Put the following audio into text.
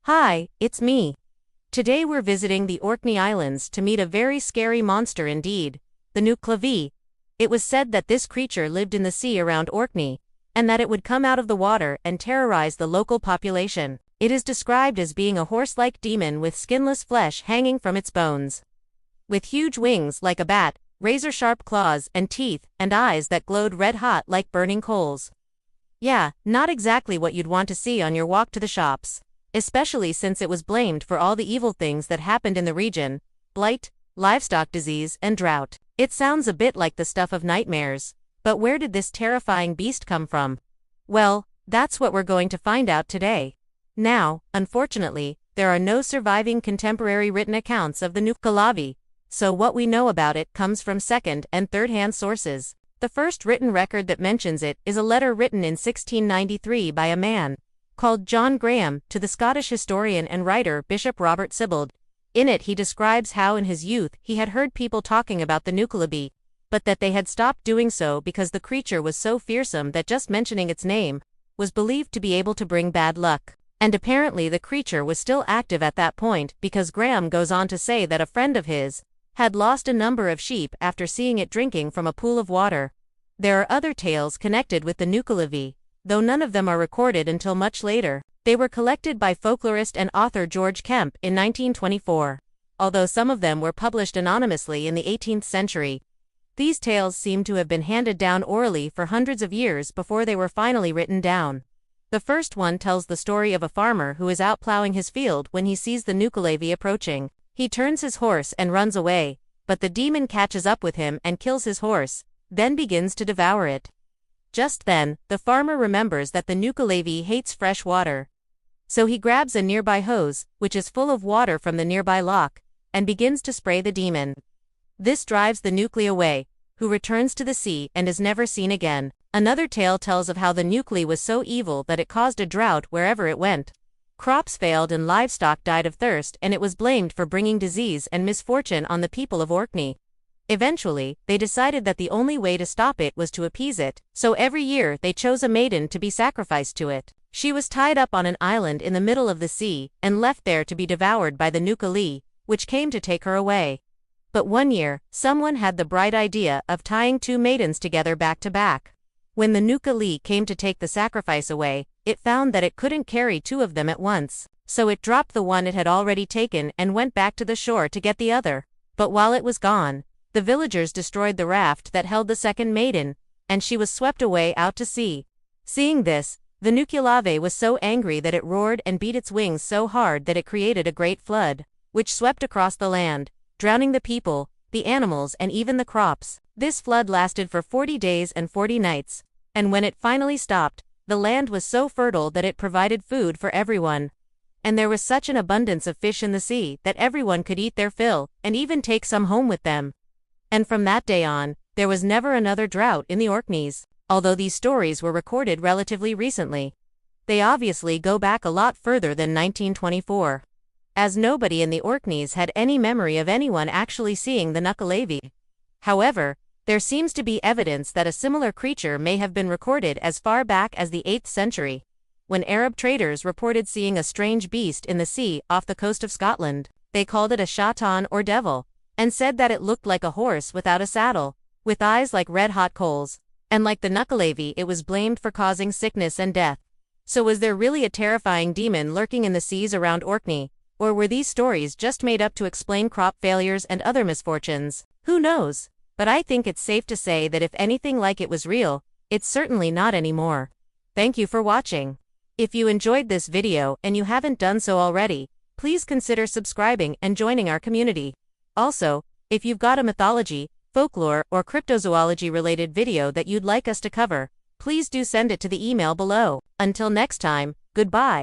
Hi, it's me. Today we're visiting the Orkney Islands to meet a very scary monster indeed, the Nuckelavee. It was said that this creature lived in the sea around Orkney, and that it would come out of the water and terrorize the local population. It is described as being a horse-like demon with skinless flesh hanging from its bones. With huge wings like a bat, razor-sharp claws and teeth and eyes that glowed red-hot like burning coals. Yeah, not exactly what you'd want to see on your walk to the shops. Especially since it was blamed for all the evil things that happened in the region: blight, livestock disease, and drought. It sounds a bit like the stuff of nightmares. But where did this terrifying beast come from? Well, that's what we're going to find out today. Now, unfortunately, there are no surviving contemporary written accounts of the Nuckelavee, so what we know about it comes from second- and third-hand sources. The first written record that mentions it is a letter written in 1693 by a man called John Graham to the Scottish historian and writer Bishop Robert Sibbald. In it he describes how in his youth he had heard people talking about the Nuckelavee, but that they had stopped doing so because the creature was so fearsome that just mentioning its name was believed to be able to bring bad luck. And apparently the creature was still active at that point, because Graham goes on to say that a friend of his had lost a number of sheep after seeing it drinking from a pool of water. There are other tales connected with the Nuckelavee, though none of them are recorded until much later. They were collected by folklorist and author George Kemp in 1924. Although some of them were published anonymously in the 18th century, these tales seem to have been handed down orally for hundreds of years before they were finally written down. The first one tells the story of a farmer who is out plowing his field when he sees the Nuckelavee approaching. He turns his horse and runs away, but the demon catches up with him and kills his horse, then begins to devour it. Just then, the farmer remembers that the Nuckelavee hates fresh water. So he grabs a nearby hose, which is full of water from the nearby loch, and begins to spray the demon. This drives the Nuckelavee away, who returns to the sea and is never seen again. Another tale tells of how the Nuckelavee was so evil that it caused a drought wherever it went. Crops failed and livestock died of thirst, and it was blamed for bringing disease and misfortune on the people of Orkney. Eventually, they decided that the only way to stop it was to appease it, so every year they chose a maiden to be sacrificed to it. She was tied up on an island in the middle of the sea and left there to be devoured by the Nuckelavee, which came to take her away. But one year, someone had the bright idea of tying two maidens together back to back. When the Nuckelavee came to take the sacrifice away, it found that it couldn't carry two of them at once, so it dropped the one it had already taken and went back to the shore to get the other. But while it was gone, the villagers destroyed the raft that held the second maiden, and she was swept away out to sea. Seeing this, the Nuckelavee was so angry that it roared and beat its wings so hard that it created a great flood, which swept across the land, drowning the people, the animals, and even the crops. This flood lasted for 40 days and 40 nights, and when it finally stopped, the land was so fertile that it provided food for everyone. And there was such an abundance of fish in the sea that everyone could eat their fill, and even take some home with them. And from that day on, there was never another drought in the Orkneys. Although these stories were recorded relatively recently, they obviously go back a lot further than 1924, as nobody in the Orkneys had any memory of anyone actually seeing the Nuckelavee. However, there seems to be evidence that a similar creature may have been recorded as far back as the 8th century, when Arab traders reported seeing a strange beast in the sea off the coast of Scotland. They called it a shaitan or devil, and said that it looked like a horse without a saddle, with eyes like red-hot coals. And like the Nuckelavee, it was blamed for causing sickness and death. So was there really a terrifying demon lurking in the seas around Orkney, or were these stories just made up to explain crop failures and other misfortunes? Who knows? But I think it's safe to say that if anything like it was real, it's certainly not anymore. Thank you for watching. If you enjoyed this video and you haven't done so already, please consider subscribing and joining our community. Also, if you've got a mythology, folklore, or cryptozoology-related video that you'd like us to cover, please do send it to the email below. Until next time, goodbye.